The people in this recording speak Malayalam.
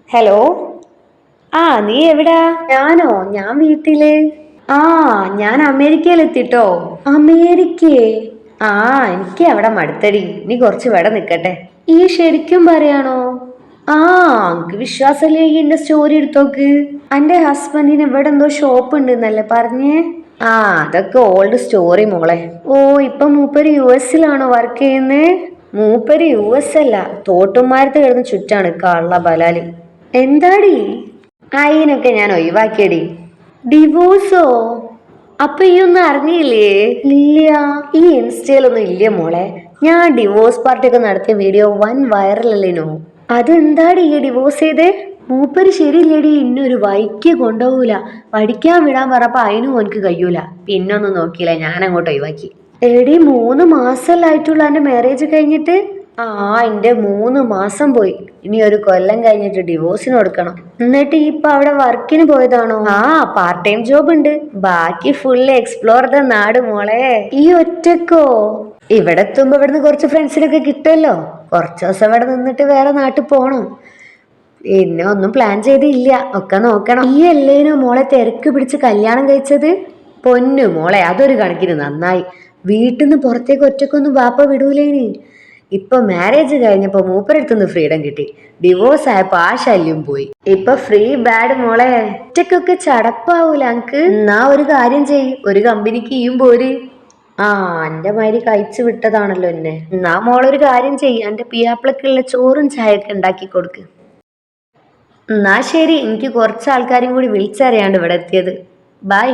ഹലോ. നീ എവിടാ? ഞാൻ വീട്ടില്. ആ ഞാൻ അമേരിക്കയിലെത്തിട്ടോ. അമേരിക്കയെ? എനിക്ക് അവിടെ മടുത്തടി. നീ കുറച്ച് ഇവിടെ നിക്കട്ടെ. ഈ ശരിക്കും പറയാണോ? എനിക്ക് വിശ്വാസല്ലേ, എന്റെ സ്റ്റോറി എടുത്തോക്ക്. എന്റെ ഹസ്ബൻഡിന് ഇവിടെ എന്തോ ഷോപ്പ് ഉണ്ട് എന്നല്ലേ പറഞ്ഞേ? അതൊക്കെ ഓൾഡ് സ്റ്റോറി മോളെ. ഇപ്പൊ മൂപ്പര് US-ലാണോ വർക്ക് ചെയ്യുന്നേ? മൂപ്പര് US അല്ല, തോട്ടുമാരത്ത് കിടന്ന് ചുറ്റാണ് കള്ള ബലാല്. എന്താടി? അതിനൊക്കെ ഞാൻ ഒഴിവാക്കിയടി. ഡിവോഴ്സോ? അപ്പൊ ഈ ഒന്നും അറിഞ്ഞില്ലേ? ഇല്ല. ഈ ഇൻസ്റ്റയിലൊന്നും ഇല്ല മോളെ. ഞാൻ ഡിവോഴ്സ് പാർട്ടി ഒക്കെ നടത്തിയ വീഡിയോ വൻ വൈറലല്ലേനോ? അതെന്താടി ഈ ഡിവോഴ്സ് ചെയ്തേ? മൂപ്പര് ശരിയില്ലേടി, ഇന്നൊരു വൈക്ക് കൊണ്ടുപോകൂല. പഠിക്കാൻ വിടാൻ പറഞ്ഞപ്പോ അതിനും ഓനക്ക് കഴിയൂല. പിന്നൊന്നും നോക്കിയില്ല, ഞാൻ അങ്ങോട്ട് ഒഴിവാക്കി. എടി 3 മാസമല്ലായിട്ടുള്ള എന്റെ മാരേജ് കഴിഞ്ഞിട്ട്? എന്റെ 3 മാസം പോയി. ഇനി ഒരു കൊല്ലം കഴിഞ്ഞിട്ട് ഡിവോഴ്സിന് കൊടുക്കണം. എന്നിട്ട് ഇപ്പൊ അവിടെ വർക്കിന് പോയതാണോ? പാർട്ട് ടൈം ജോബ് ഉണ്ട്. ബാക്കി ഫുൾ എക്സ്പ്ലോർ ദ നാട് മോളെ. ഈ ഒറ്റക്കോ? ഇവിടെ എത്തുമ്പോ ഇവിടുന്ന് കുറച്ച് ഫ്രണ്ട്സിനൊക്കെ കിട്ടുമല്ലോ. കുറച്ച് ദിവസം ഇവിടെ നിന്നിട്ട് വേറെ നാട്ടിൽ പോണം. പിന്നെ ഒന്നും പ്ലാൻ ചെയ്തില്ല, ഒക്കെ നോക്കണം. ഈ അല്ലേനോ മോളെ തിരക്ക് പിടിച്ച് കല്യാണം കഴിച്ചത്? പൊന്നു മോളെ, അതൊരു കണക്കിന് നന്നായി. വീട്ടിൽ നിന്ന് പുറത്തേക്ക് ഒറ്റക്കൊന്നും ബാപ്പ വിടൂലേനി. ഇപ്പൊ മാരേജ് കഴിഞ്ഞപ്പോ മൂപ്പരടുത്തുനിന്ന് ഫ്രീഡം കിട്ടി. ഡിവോഴ്സ് ആയപ്പോ ആ ശല്യം പോയി. ഇപ്പൊ ഫ്രീ ബാഡ് മോളെ. ഒറ്റക്കൊക്കെ ചടപ്പാവൂല അനക്ക്? എന്നാ ഒരു കാര്യം ചെയ്യ്, ഒരു കമ്പനിക്ക് ചെയ്യും പോര്. എന്റെ മാതിരി കഴിച്ചു വിട്ടതാണല്ലോ എന്നെ. എന്നാ മോളൊരു കാര്യം ചെയ്യ്, എന്റെ പിയാപ്പിളക്കുള്ള ചോറും ചായയൊക്കെ ഉണ്ടാക്കി കൊടുക്ക്. എന്നാ ശരി, എനിക്ക് കുറച്ച് ആൾക്കാരും കൂടി വിളിച്ചറിയാണ്ട് ഇവിടെ എത്തിയത്. ബൈ.